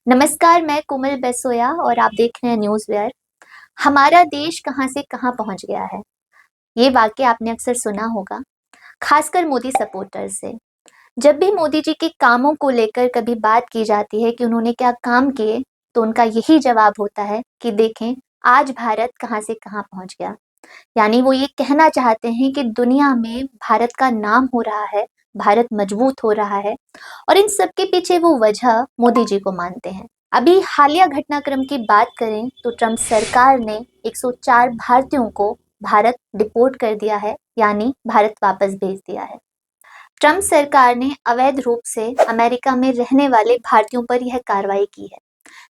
नमस्कार, मैं कोमल बेसोया और आप देख रहे हैं न्यूज़ वेयर। हमारा देश कहाँ से कहाँ पहुँच गया है, ये वाक़या आपने अक्सर सुना होगा, खासकर मोदी सपोर्टर्स से। जब भी मोदी जी के कामों को लेकर कभी बात की जाती है कि उन्होंने क्या काम किए, तो उनका यही जवाब होता है कि देखें, आज भारत कहाँ से कहाँ पहुँच गया। यानी वो ये कहना चाहते हैं कि दुनिया में भारत का नाम हो रहा है, भारत मजबूत हो रहा है और इन सब के पीछे वो वजह मोदी जी को मानते हैं। अभी हालिया घटनाक्रम की बात करें तो ट्रंप सरकार ने 104 भारतीयों को भारत डिपोर्ट कर दिया है, यानी भारत वापस भेज दिया है। ट्रंप सरकार ने अवैध रूप से अमेरिका में रहने वाले भारतीयों पर यह कार्रवाई की है,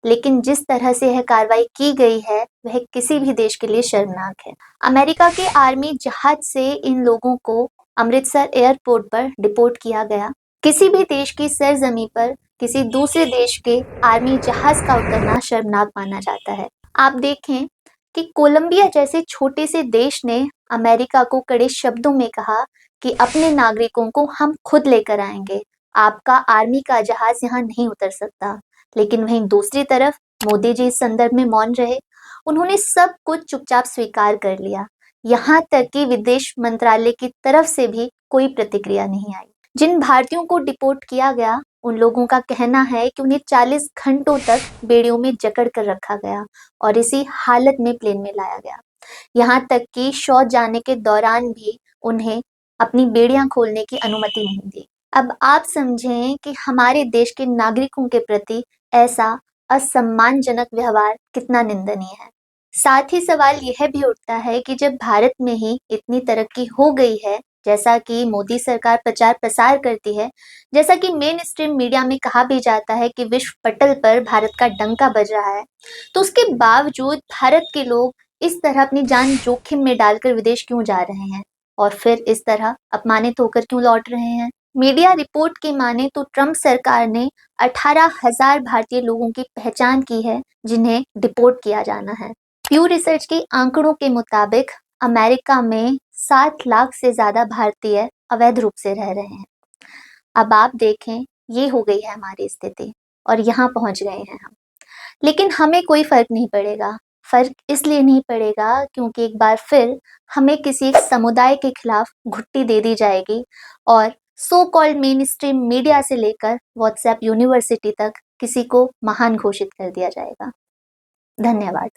लेकिन जिस तरह से यह कार्रवाई की गई है वह किसी भी देश के लिए शर्मनाक है। अमेरिका के आर्मी जहाज से इन लोगों को अमृतसर एयरपोर्ट पर डिपोर्ट किया गया। किसी भी देश की सरजमी पर किसी दूसरे देश के आर्मी जहाज का उतरना शर्मनाक माना जाता है। आप देखें कि कोलंबिया जैसे छोटे से देश ने अमेरिका को कड़े शब्दों में कहा कि अपने नागरिकों को हम खुद लेकर आएंगे, आपका आर्मी का जहाज यहाँ नहीं उतर सकता। लेकिन वहीं दूसरी तरफ मोदी जी इस संदर्भ में मौन रहे। उन्होंने सब कुछ चुपचाप स्वीकार कर लिया। यहाँ तक कि विदेश मंत्रालय की तरफ से भी कोई प्रतिक्रिया नहीं आई। जिन भारतीयों को डिपोर्ट किया गया, उन लोगों का कहना है कि उन्हें 40 घंटों तक बेड़ियों में जकड़ कर रखा गया और इसी हालत में प्लेन में लाया गया। यहाँ तक कि शौच जाने के दौरान भी उन्हें अपनी बेड़ियां खोलने की अनुमति नहीं दी। अब आप समझें कि हमारे देश के नागरिकों के प्रति ऐसा असम्मानजनक व्यवहार कितना निंदनीय है। साथ ही सवाल यह भी उठता है कि जब भारत में ही इतनी तरक्की हो गई है, जैसा कि मोदी सरकार प्रचार प्रसार करती है, जैसा कि मेन स्ट्रीम मीडिया में कहा भी जाता है कि विश्व पटल पर भारत का डंका बज रहा है, तो उसके बावजूद भारत के लोग इस तरह अपनी जान जोखिम में डालकर विदेश क्यों जा रहे हैं और फिर इस तरह अपमानित होकर क्यों लौट रहे हैं। मीडिया रिपोर्ट की माने तो ट्रंप सरकार ने 18,000 भारतीय लोगों की पहचान की है जिन्हें डिपोर्ट किया जाना है। प्यू रिसर्च के आंकड़ों के मुताबिक अमेरिका में 7 लाख से ज्यादा भारतीय अवैध रूप से रह रहे हैं। अब आप देखें, ये हो गई है हमारी स्थिति और यहाँ पहुंच गए हैं हम। लेकिन हमें कोई फर्क नहीं पड़ेगा। फर्क इसलिए नहीं पड़ेगा क्योंकि एक बार फिर हमें किसी एक समुदाय के खिलाफ घुट्टी दे दी जाएगी और so called main stream media से लेकर व्हाट्सएप यूनिवर्सिटी तक किसी को महान घोषित कर दिया जाएगा। धन्यवाद।